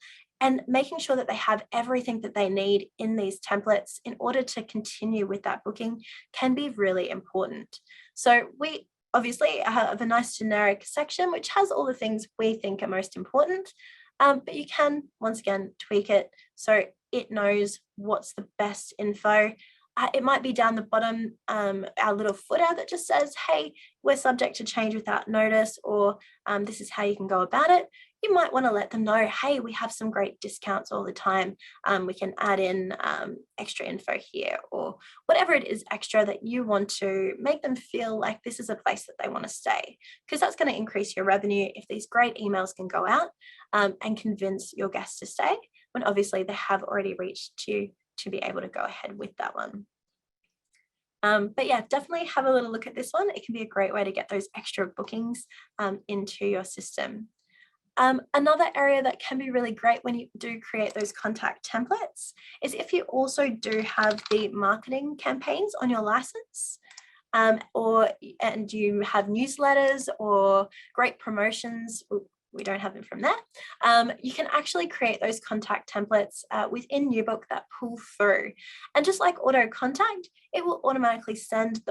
and making sure that they have everything that they need in these templates in order to continue with that booking can be really important. So we obviously have a nice generic section which has all the things we think are most important, but you can once again tweak it so it knows what's the best info. It might be down the bottom, our little footer that just says, hey, we're subject to change without notice, or this is how you can go about it. You might want to let them know, hey, we have some great discounts all the time. We can add in extra info here, or whatever it is extra that you want to make them feel like this is a place that they want to stay, because that's going to increase your revenue if these great emails can go out and convince your guests to stay when obviously they have already reached you to be able to go ahead with that one. But yeah, definitely have a little look at this one. It can be a great way to get those extra bookings into your system. Another area that can be really great when you do create those contact templates is if you also do have the marketing campaigns on your license, and you have newsletters or great promotions. We don't have them from there. You can actually create those contact templates within NewBook that pull through. And just like auto contact, it will automatically send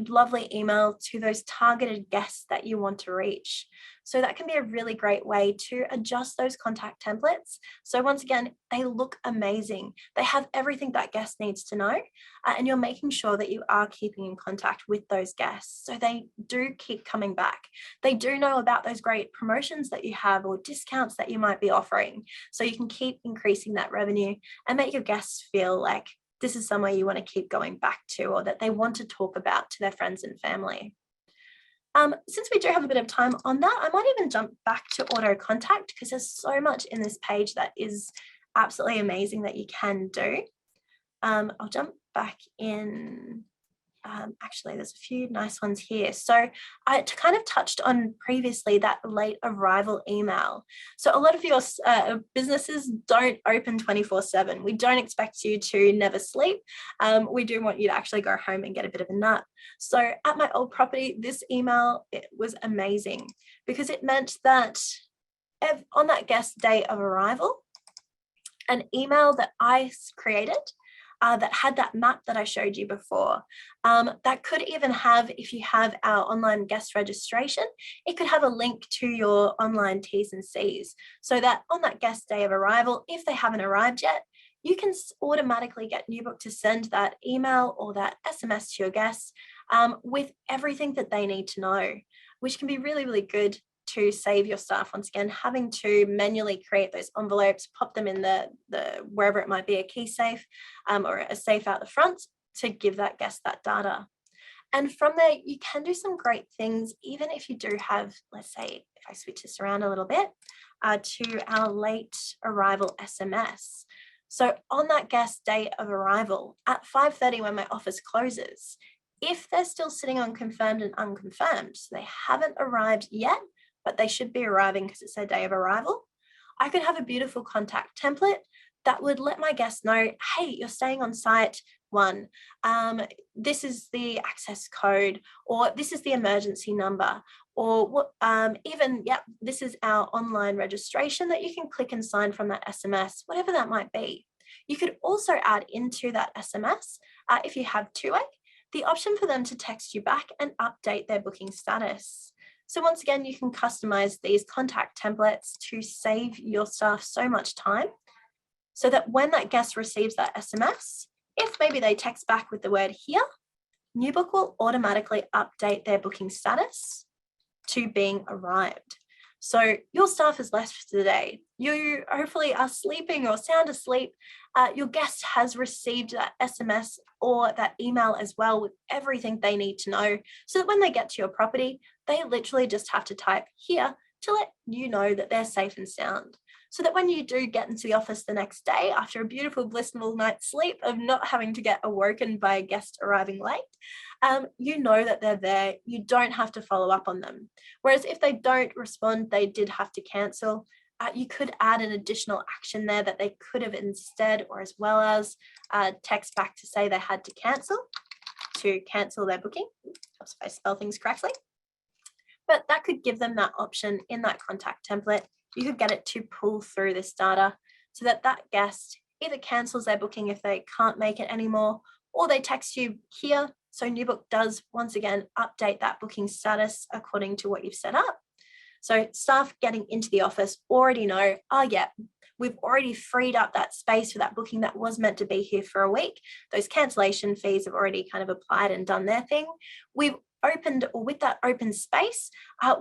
lovely email to those targeted guests that you want to reach. So that can be a really great way to adjust those contact templates. So once again, they look amazing. They have everything that guest needs to know, and you're making sure that you are keeping in contact with those guests. So they do keep coming back. They do know about those great promotions that you have or discounts that you might be offering. So you can keep increasing that revenue and make your guests feel like this is somewhere you want to keep going back to, or that they want to talk about to their friends and family. Since we do have a bit of time on that, I might even jump back to auto contact, because there's so much in this page that is absolutely amazing that you can do. I'll jump back in. Actually, there's a few nice ones here. So I kind of touched on previously that late arrival email. So a lot of your businesses don't open 24/7. We don't expect you to never sleep. We do want you to actually go home and get a bit of a nap. So at my old property, this email, it was amazing, because it meant that on that guest day of arrival, an email that I created that had that map that I showed you before. That could even have, if you have our online guest registration, it could have a link to your online T's and C's, so that on that guest day of arrival, if they haven't arrived yet, you can automatically get NewBook to send that email or that SMS to your guests with everything that they need to know, which can be really, really good to save your staff, once again, having to manually create those envelopes, pop them in the wherever it might be, a key safe or a safe out the front, to give that guest that data. And from there, you can do some great things, even if you do have, let's say, if I switch this around a little bit, to our late arrival SMS. So on that guest day of arrival at 5:30, when my office closes, if they're still sitting on confirmed and unconfirmed, so they haven't arrived yet, but they should be arriving because it's their day of arrival, I could have a beautiful contact template that would let my guests know, hey, you're staying on site 1, this is the access code, or this is the emergency number, or what, even, this is our online registration that you can click and sign from that SMS, whatever that might be. You could also add into that SMS, if you have two-way, the option for them to text you back and update their booking status. So once again, you can customize these contact templates to save your staff so much time, so that when that guest receives that SMS, if maybe they text back with the word here, NewBook will automatically update their booking status to being arrived. So your staff has left for the day. You hopefully are sleeping or sound asleep. Your guest has received that SMS or that email as well, with everything they need to know, so that when they get to your property, they literally just have to type here to let you know that they're safe and sound. So that when you do get into the office the next day, after a beautiful, blissful night's sleep of not having to get awoken by a guest arriving late, you know that they're there. You don't have to follow up on them. Whereas if they don't respond, they did have to cancel. You could add an additional action there that they could have instead, or as well as text back to say they had to cancel their booking. Helps if I spell things correctly. But that could give them that option in that contact template. You could get it to pull through this data, so that that guest either cancels their booking if they can't make it anymore, or they text you here. So NewBook does once again update that booking status according to what you've set up. So staff getting into the office already know, oh yeah, we've already freed up that space for that booking that was meant to be here for a week. Those cancellation fees have already kind of applied and done their thing. We've opened, or with that open space,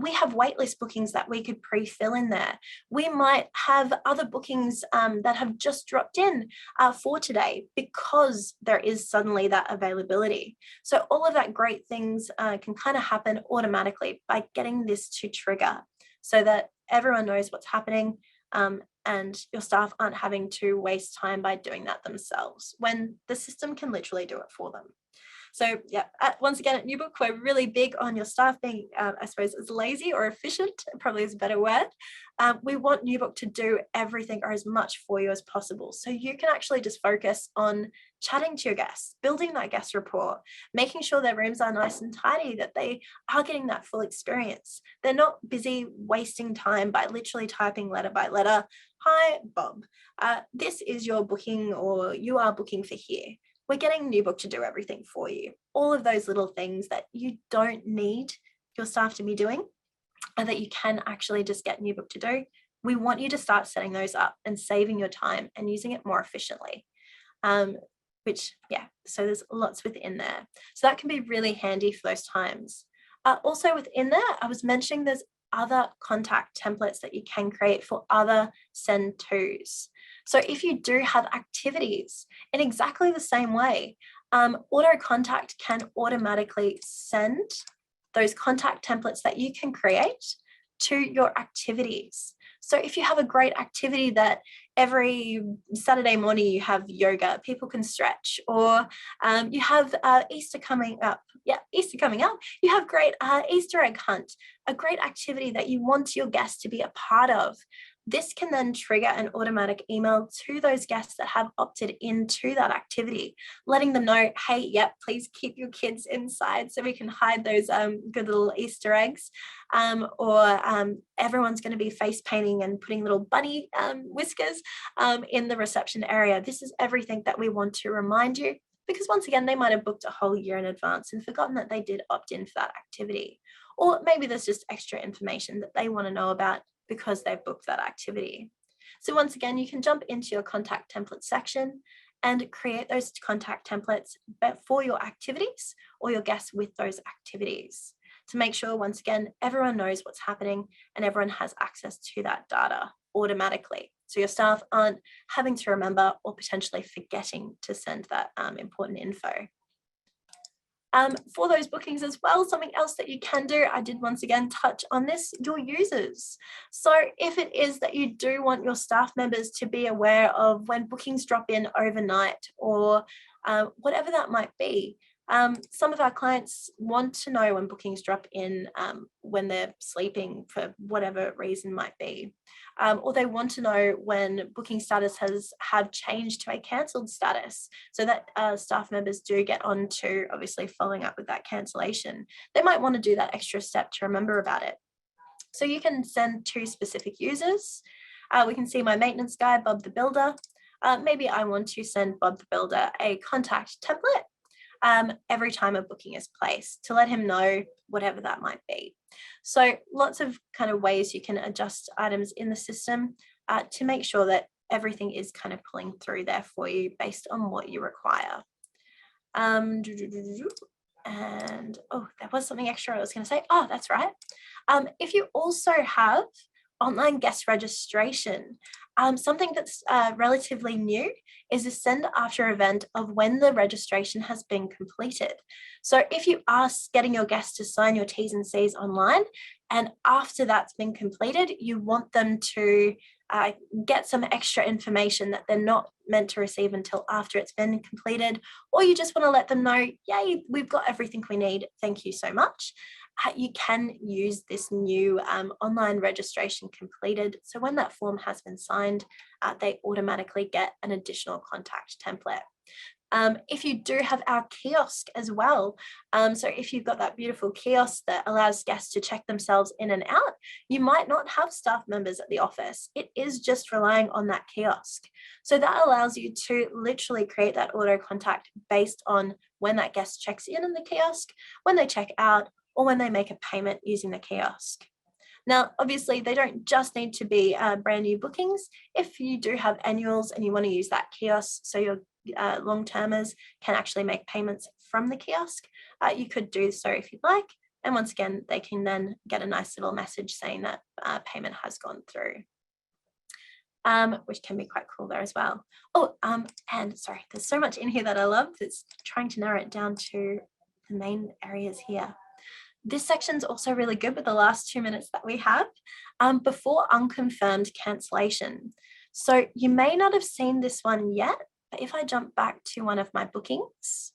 we have waitlist bookings that we could pre-fill in there. We might have other bookings that have just dropped in for today, because there is suddenly that availability. So all of that great things can kind of happen automatically by getting this to trigger, so that everyone knows what's happening, and your staff aren't having to waste time by doing that themselves, when the system can literally do it for them. So yeah, once again, at NewBook, we're really big on your staff being, I suppose, as lazy or efficient, probably is a better word. We want NewBook to do everything or as much for you as possible, so you can actually just focus on chatting to your guests, building that guest rapport, making sure their rooms are nice and tidy, that they are getting that full experience. They're not busy wasting time by literally typing letter by letter, hi, Bob, this is your booking, or you are booking for here. we're getting NewBook to do everything for you. All of those little things that you don't need your staff to be doing and that you can actually just get NewBook to do, we want you to start setting those up and saving your time and using it more efficiently. So there's lots within there. So that can be really handy for those times. Also within there, I was mentioning there's other contact templates that you can create for other send tos. So if you do have activities in exactly the same way, auto contact can automatically send those contact templates that you can create to your activities. So if you have a great activity that every Saturday morning you have yoga, people can stretch, or you have Easter coming up. Yeah, Easter coming up. You have great Easter egg hunt, a great activity that you want your guests to be a part of. This can then trigger an automatic email to those guests that have opted into that activity, letting them know, hey, yep, please keep your kids inside so we can hide those good little Easter eggs. Or everyone's going to be face painting and putting little bunny whiskers in the reception area. This is everything that we want to remind you, because once again, they might have booked a whole year in advance and forgotten that they did opt in for that activity. Or maybe there's just extra information that they want to know about because they've booked that activity. So once again, you can jump into your contact template section and create those contact templates for your activities or your guests with those activities to make sure, once again, everyone knows what's happening and everyone has access to that data automatically. So your staff aren't having to remember or potentially forgetting to send that important info. For those bookings as well, something else that you can do, I did once again touch on this, your users. So if it is that you do want your staff members to be aware of when bookings drop in overnight or whatever that might be, some of our clients want to know when bookings drop in when they're sleeping for whatever reason might be, or they want to know when booking status have changed to a cancelled status, so that staff members do get on to obviously following up with that cancellation. They might want to do that extra step to remember about it. So you can send to specific users. We can see my maintenance guy, Bob the Builder. Maybe I want to send Bob the Builder a contact template every time a booking is placed to let him know whatever that might be. So lots of kind of ways you can adjust items in the system to make sure that everything is kind of pulling through there for you based on what you require. And oh, there was something extra I was going to say. Oh, that's right. If you also have online guest registration, something that's relatively new is a send after event of when the registration has been completed. So if you are getting your guests to sign your T's and C's online, and after that's been completed, you want them to get some extra information that they're not meant to receive until after it's been completed, or you just want to let them know, yay, we've got everything we need, thank you so much. You can use this new online registration completed. So when that form has been signed, they automatically get an additional contact template. If you do have our kiosk as well, so if you've got that beautiful kiosk that allows guests to check themselves in and out, you might not have staff members at the office. It is just relying on that kiosk. So that allows you to literally create that auto contact based on when that guest checks in the kiosk, when they check out, or when they make a payment using the kiosk. Now, obviously, they don't just need to be brand new bookings. If you do have annuals and you want to use that kiosk so your long-termers can actually make payments from the kiosk, you could do so if you'd like. And once again, they can then get a nice little message saying that payment has gone through, which can be quite cool there as well. Oh, and sorry, there's so much in here that I love. That's trying to narrow it down to the main areas here. This section's also really good with the last 2 minutes that we have before unconfirmed cancellation. So you may not have seen this one yet, but if I jump back to one of my bookings,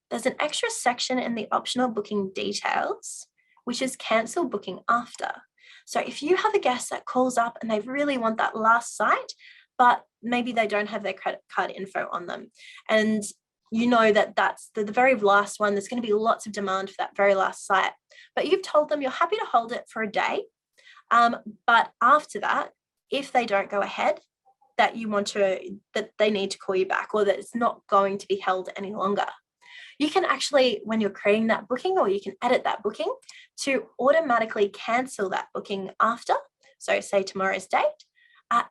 there's an extra section in the optional booking details, which is cancel booking after. So if you have a guest that calls up and they really want that last site, but maybe they don't have their credit card info on them, and you know that that's the very last one, there's going to be lots of demand for that very last site, but you've told them you're happy to hold it for a day, but after that, if they don't go ahead, that that they need to call you back, or that it's not going to be held any longer. You can actually, when you're creating that booking, or you can edit that booking to automatically cancel that booking after. So say tomorrow's date,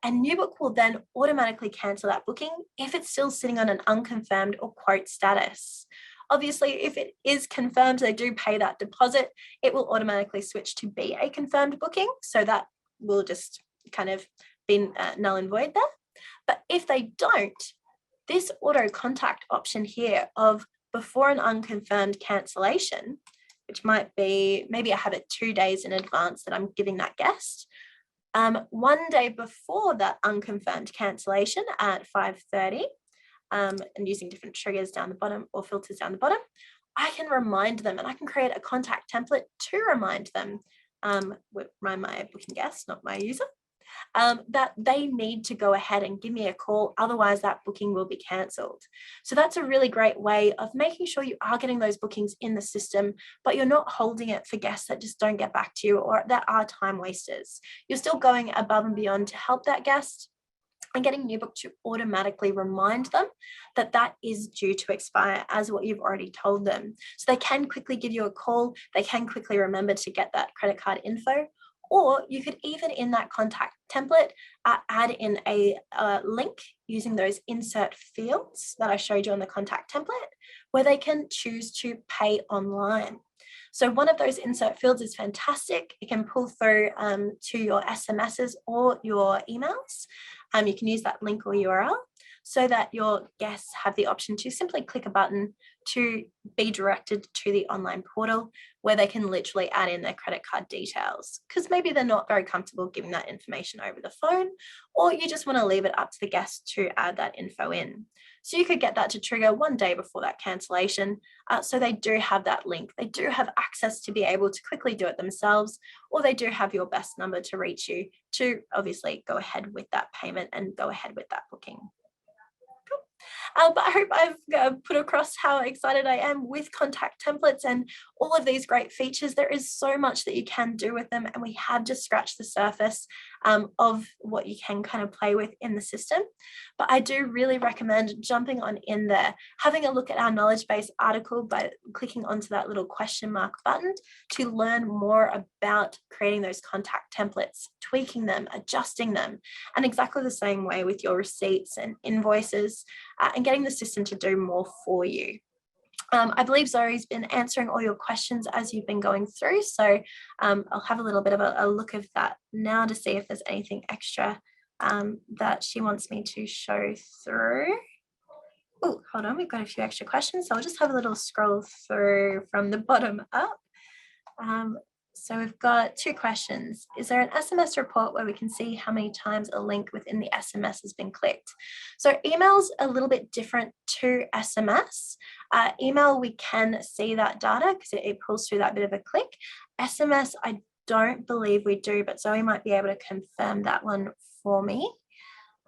and NewBook will then automatically cancel that booking if it's still sitting on an unconfirmed or quote status. Obviously, if it is confirmed, they do pay that deposit, it will automatically switch to be a confirmed booking. So that will just kind of be null and void there. But if they don't, this auto contact option here of before an unconfirmed cancellation, which might be, maybe I have it 2 days in advance that I'm giving that guest. 1 day before that unconfirmed cancellation at 5:30, and using different triggers down the bottom or filters down the bottom, I can remind them, and I can create a contact template to remind them, remind my booking guest, not my user, that they need to go ahead and give me a call, otherwise that booking will be cancelled. So that's a really great way of making sure you are getting those bookings in the system, but you're not holding it for guests that just don't get back to you or that are time wasters. You're still going above and beyond to help that guest, and getting NewBook to automatically remind them that that is due to expire as what you've already told them. So they can quickly give you a call, they can quickly remember to get that credit card info, or you could even in that contact template add in a link using those insert fields that I showed you on the contact template, where they can choose to pay online. So one of those insert fields is fantastic. It can pull through to your SMSs or your emails. You can use that link or URL so that your guests have the option to simply click a button to be directed to the online portal, where they can literally add in their credit card details, because maybe they're not very comfortable giving that information over the phone, or you just want to leave it up to the guest to add that info in. So you could get that to trigger 1 day before that cancellation. So they do have that link. They do have access to be able to quickly do it themselves, or they do have your best number to reach you to obviously go ahead with that payment and go ahead with that booking. But I hope I've put across how excited I am with contact templates and all of these great features. There is so much that you can do with them, and we have just scratched the surface of what you can kind of play with in the system. But I do really recommend jumping on in there, having a look at our knowledge base article by clicking onto that little question mark button to learn more about creating those contact templates, tweaking them, adjusting them, and exactly the same way with your receipts and invoices, and getting the system to do more for you. I believe Zoe's been answering all your questions as you've been going through, so I'll have a little bit of a look of that now to see if there's anything extra that she wants me to show through. Oh, hold on, we've got a few extra questions, so I'll just have a little scroll through from the bottom up. So we've got 2 questions. Is there an SMS report where we can see how many times a link within the SMS has been clicked? So email's a little bit different to SMS. Email, we can see that data because it pulls through that bit of a click. SMS, I don't believe we do, but Zoe might be able to confirm that one for me.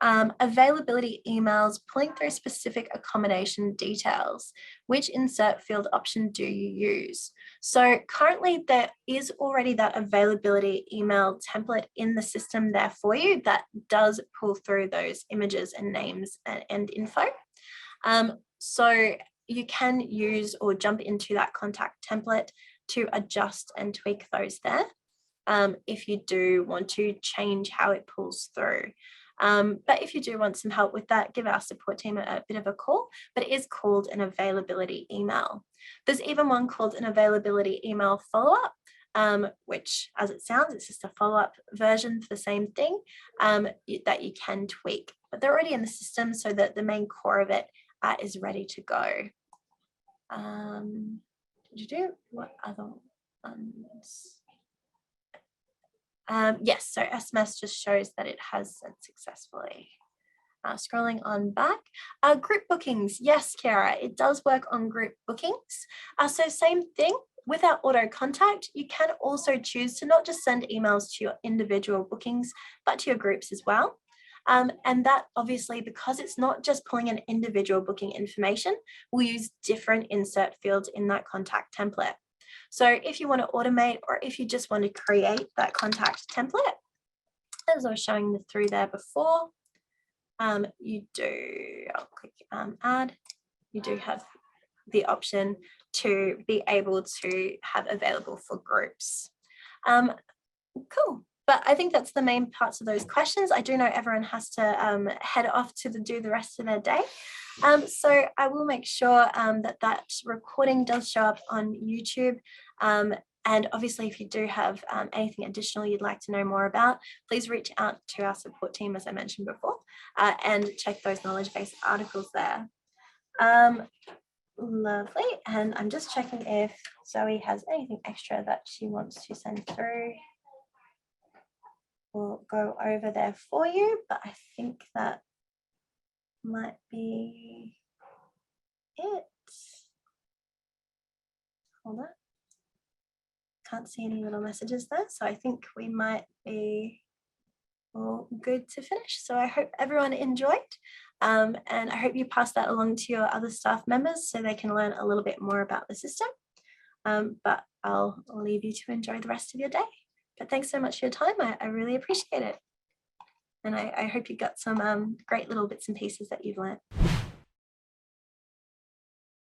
Availability emails, pulling through specific accommodation details. Which insert field option do you use? So currently there is already that availability email template in the system there for you that does pull through those images and names and info. So you can use or jump into that contact template to adjust and tweak those there if you do want to change how it pulls through. But if you do want some help with that, give our support team a bit of a call, but it is called an availability email. There's even one called an availability email follow-up, which as it sounds, it's just a follow-up version for the same thing that you can tweak, but they're already in the system so that the main core of it is ready to go. Did you do what other ones? Yes, so SMS just shows that it has sent successfully. Scrolling on back, group bookings. Yes, Kiara, it does work on group bookings. So same thing with our auto contact, you can also choose to not just send emails to your individual bookings, but to your groups as well. And that obviously, because it's not just pulling an individual booking information, we'll use different insert fields in that contact template. So if you want to automate, or if you just want to create that contact template, as I was showing through there before, I'll click add, you do have the option to be able to have available for groups. Cool. But I think that's the main parts of those questions. I do know everyone has to head off to do the rest of their day. So I will make sure that recording does show up on YouTube. And obviously, if you do have anything additional you'd like to know more about, please reach out to our support team, as I mentioned before, and check those knowledge base articles there. Lovely. And I'm just checking if Zoe has anything extra that she wants to send through. We'll go over there for you, but I think that might be it. Hold on. Can't see any little messages there, so I think we might be all good to finish. So I hope everyone enjoyed, and I hope you pass that along to your other staff members so they can learn a little bit more about the system. But I'll leave you to enjoy the rest of your day. But thanks so much for your time. I really appreciate it. And I hope you got some great little bits and pieces that you've learned.